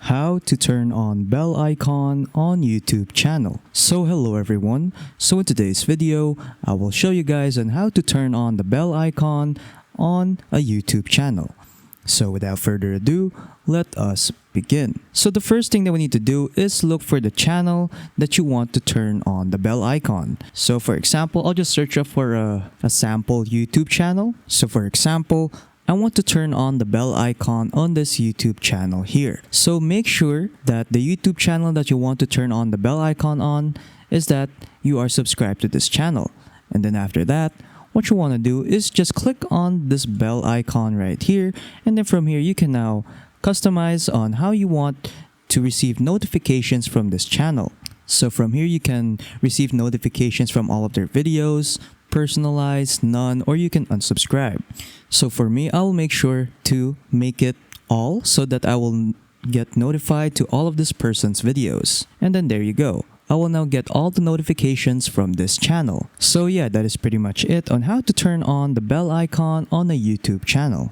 How to turn on bell icon on YouTube channel. So hello everyone. So in today's video, I will show you guys on how to turn on the bell icon on a YouTube channel. So without further ado, let us begin. So the first thing that we need to do is look for the channel that you want to turn on the bell icon. So for example, I'll just search up for a sample YouTube channel. So for example, I want to turn on the bell icon on this YouTube channel here. So make sure that the YouTube channel that you want to turn on the bell icon on is that you are subscribed to this channel. And then after that, what you want to do is just click on this bell icon right here. And then from here, you can now customize on how you want to receive notifications from this channel. So from here, you can receive notifications from all of their videos, personalized, none, or you can unsubscribe. So for me, I'll make sure to make it all so that I will get notified to all of this person's videos. And then there you go. I will now get all the notifications from this channel. So yeah, that is pretty much it on how to turn on the bell icon on a YouTube channel.